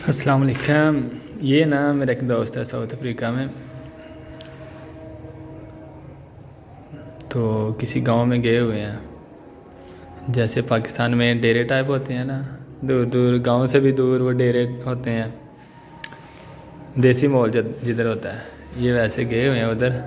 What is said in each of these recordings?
السلام علیکم. یہ نا میرا ایک دوست ہے ساؤتھ افریقہ میں، تو کسی گاؤں میں گئے ہوئے ہیں. جیسے پاکستان میں ڈیرے ٹائپ ہوتے ہیں نا، دور دور گاؤں سے بھی دور وہ ڈیرے ہوتے ہیں، دیسی ماحول جدھر ہوتا ہے. یہ ویسے گئے ہوئے ہیں ادھر.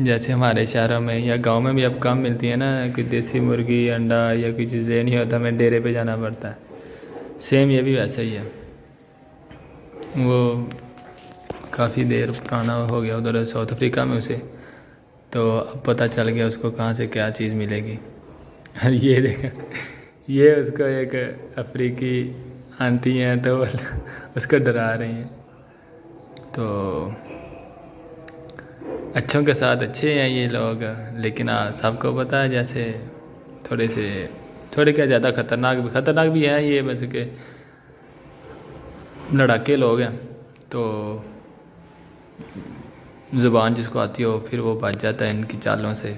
جیسے ہمارے شہروں میں یا گاؤں میں بھی اب کم ملتی ہے نا، کوئی دیسی مرغی انڈا یا کوئی چیز نہیں ہوتا، ہمیں ڈیرے پہ جانا پڑتا ہے. سیم یہ بھی ویسا ہی ہے. وہ کافی دیر پرانا ہو گیا ادھر ساؤتھ افریقہ میں اسے، تو اب پتہ چل گیا اس کو کہاں سے کیا چیز ملے گی. یہ دیکھا، یہ اس کو ایک افریقی آنٹی ہیں تو اس کو ڈرا رہی ہیں. تو اچھوں کے ساتھ اچھے ہیں یہ لوگ، لیکن سب کو پتہ ہے جیسے تھوڑے کیا زیادہ خطرناک بھی ہیں یہ، ویسے کہ لڑاکے لوگ ہیں. تو زبان جس کو آتی ہو پھر وہ بچ جاتا ہے ان کی چالوں سے.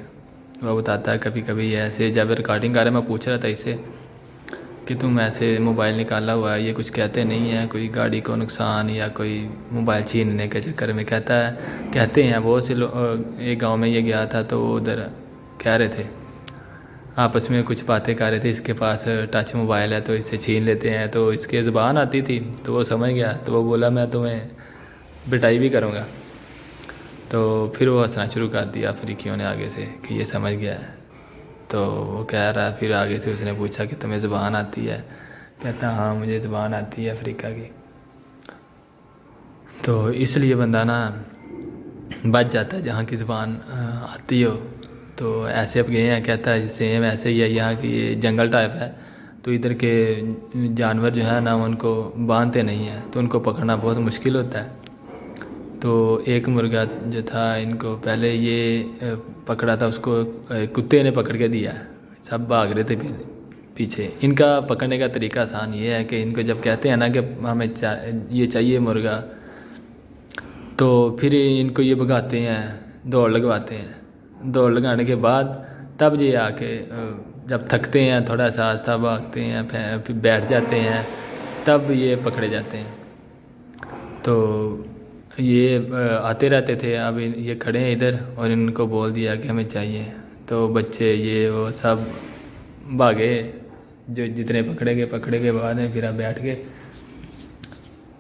وہ بتاتا ہے کبھی کبھی ایسے، جب ریکارڈنگ کر رہے میں پوچھ رہا تھا اس سے کہ تم ایسے موبائل نکالا ہوا ہے، یہ کچھ کہتے نہیں ہیں کوئی گاڑی کو نقصان یا کوئی موبائل چھیننے کے چکر میں؟ کہتے ہیں بہت سے لوگ. ایک گاؤں میں یہ گیا تھا تو وہ ادھر کہہ رہے تھے، آپس میں کچھ باتیں کر رہے تھے، اس کے پاس ٹچ موبائل ہے تو اس سے چھین لیتے ہیں. تو اس کے زبان آتی تھی تو وہ سمجھ گیا، تو وہ بولا میں تمہیں پٹائی بھی کروں گا. تو پھر وہ ہنسنا شروع کر دیا افریقیوں نے آگے سے کہ یہ سمجھ گیا ہے. تو وہ کہہ رہا، پھر آگے سے اس نے پوچھا کہ تمہیں زبان آتی ہے؟ کہتا ہاں مجھے زبان آتی ہے افریقہ کی. تو اس لیے بندہ نا بچ جاتا ہے جہاں کی زبان آتی ہو. تو ایسے اب گئے ہیں، کہتا ہے سیم ایسے ہی ہے یہاں کی، یہ جنگل ٹائپ ہے تو ادھر کے جانور جو ہے نا ان کو باندھتے نہیں ہیں تو ان کو پکڑنا بہت مشکل ہوتا ہے. تو ایک مرغا جو تھا ان کو پہلے یہ پکڑا تھا، اس کو کتے نے پکڑ کے دیا. سب بھاگ رہے تھے پیچھے. ان کا پکڑنے کا طریقہ آسان یہ ہے کہ ان کو جب کہتے ہیں نا کہ ہمیں یہ چاہیے مرغا، تو پھر ان کو یہ بھگاتے ہیں، دوڑ لگواتے ہیں. دوڑ لگانے کے بعد تب یہ آ کے جب تھکتے ہیں تھوڑا سا آہستہ بھاگتے ہیں، پھر بیٹھ جاتے ہیں، تب یہ پکڑے جاتے ہیں. تو یہ آتے رہتے تھے. اب یہ کھڑے ہیں ادھر اور ان کو بول دیا کہ ہمیں چاہیے، تو بچے یہ وہ سب بھاگے، جو جتنے پکڑے گئے بعد میں پھر اب بیٹھ گئے.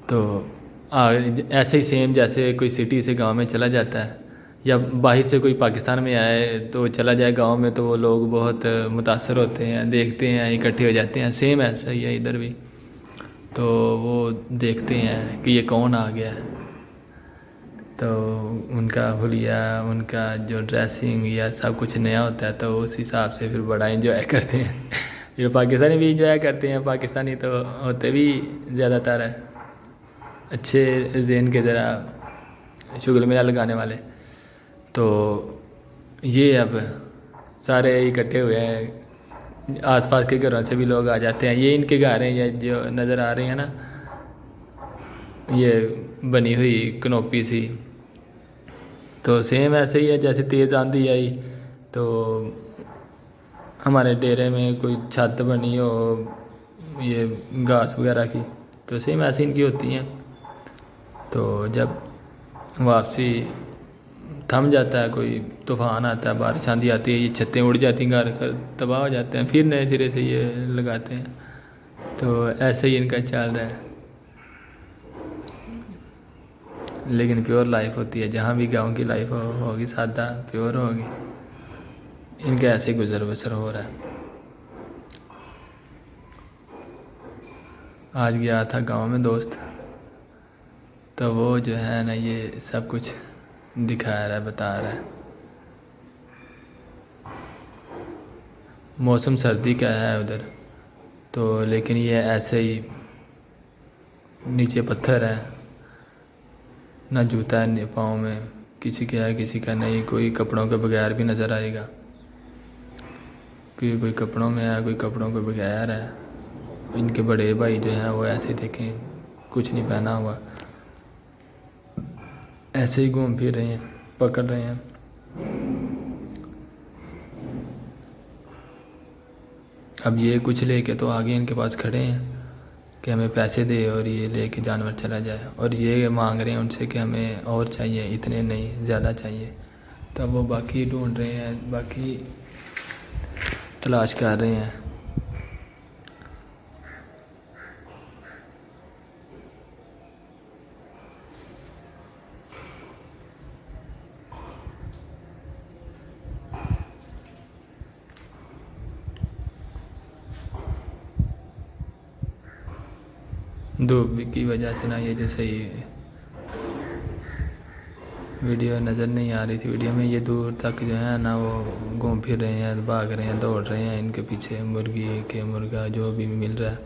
تو ایسے ہی سیم جیسے کوئی سٹی سے گاؤں میں چلا جاتا ہے، یا باہر سے کوئی پاکستان میں آئے تو چلا جائے گاؤں میں، تو وہ لوگ بہت متاثر ہوتے ہیں، دیکھتے ہیں، اکٹھے ہو جاتے ہیں. سیم ایسا ہی ہے ادھر بھی. تو وہ دیکھتے ہیں کہ یہ کون آ گیا ہے، تو ان کا حلیہ، ان کا جو ڈریسنگ یا سب کچھ نیا ہوتا ہے، تو اس حساب سے پھر بڑا انجوائے کرتے ہیں. پھر پاکستانی بھی انجوائے کرتے ہیں. پاکستانی تو ہوتے بھی زیادہ تر اچھے ذہن کے، ذرا شغل میلہ لگانے والے. تو یہ اب سارے اکٹھے ہوئے ہیں، آس پاس کے گھروں سے بھی لوگ آ جاتے ہیں. یہ ان کے گھر ہیں، یہ جو نظر آ رہے ہیں نا، یہ بنی ہوئی کنوپی سی. تو سیم ایسے ہی ہے جیسے تیز آندھی آئی تو ہمارے ڈیرے میں کوئی چھت بنی ہو یہ گھاس وغیرہ کی، تو سیم ایسے ان کی ہوتی ہیں. تو جب واپسی تھم جاتا ہے، کوئی طوفان آتا ہے، بارش آندھی آتی ہے، یہ چھتیں اڑ جاتی ہیں، گھر تباہ ہو جاتے ہیں، پھر نئے سرے سے یہ لگاتے ہیں. تو ایسے ہی ان کا چل رہا ہے. لیکن پیور لائف ہوتی ہے جہاں بھی گاؤں کی لائف ہوگی، سادہ پیور ہوگی. ان کا ایسے گزر بسر ہو رہا ہے. آج گیا تھا گاؤں میں دوست، تو وہ جو ہے نا یہ سب کچھ دکھا رہا ہے، بتا رہا ہے. موسم سردی کا ہے ادھر تو، لیکن یہ ایسے ہی نیچے پتھر ہے، نہ جوتا ہے پاؤں میں، کسی کا ہے کسی کا نہیں. کوئی کپڑوں کے بغیر بھی نظر آئے گا، کوئی کپڑوں میں ہے، کوئی کپڑوں کے بغیر ہے. ان کے بڑے بھائی جو ہیں وہ ایسے دیکھیں کچھ نہیں پہنا ہوا، ایسے ہی گھوم پھر رہے ہیں، پکڑ رہے ہیں. اب یہ کچھ لے کے تو آگے ان کے پاس کھڑے ہیں کہ ہمیں پیسے دے اور یہ لے کے جانور چلا جائے، اور یہ مانگ رہے ہیں ان سے کہ ہمیں اور چاہیے، اتنے نہیں زیادہ چاہیے۔ تب وہ باقی ڈھونڈ رہے ہیں، باقی تلاش کر رہے ہیں۔ دھوپ کی وجہ سے نا یہ جو صحیح ویڈیو نظر نہیں آ رہی تھی، ویڈیو میں یہ دور تک جو ہے نا وہ گھوم پھر رہے ہیں، بھاگ رہے ہیں، دوڑ رہے ہیں، ان کے پیچھے مرغی کے مرغا جو بھی مل رہا ہے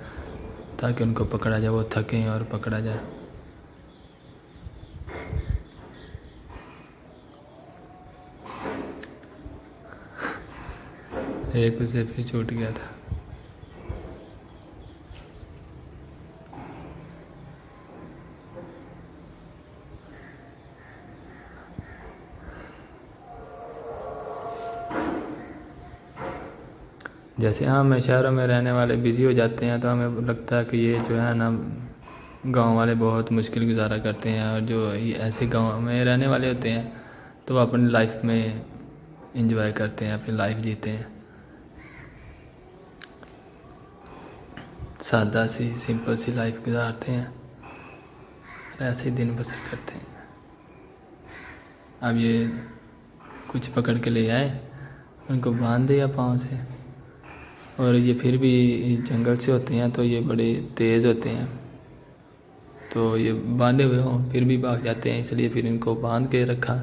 تاکہ ان کو پکڑا جائے، وہ تھکیں اور پکڑا جائے۔ ایک اسے پھر چھوٹ گیا تھا۔ جیسے ہم شہروں میں رہنے والے بزی ہو جاتے ہیں تو ہمیں لگتا ہے کہ یہ جو ہے نا گاؤں والے بہت مشکل گزارا کرتے ہیں، اور جو ایسے گاؤں میں رہنے والے ہوتے ہیں تو وہ اپنی لائف میں انجوائے کرتے ہیں، اپنی لائف جیتے ہیں، سادہ سی سمپل سی لائف گزارتے ہیں اور ایسے دن بسر کرتے ہیں۔ اب یہ کچھ پکڑ کے لے آئے، ان کو باندھ دیا پاؤں سے، اور یہ پھر بھی جنگل سے ہوتے ہیں تو یہ بڑے تیز ہوتے ہیں، تو یہ باندھے ہوئے ہوں پھر بھی بھاگ جاتے ہیں، اس لیے پھر ان کو باندھ کے رکھا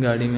گاڑی میں۔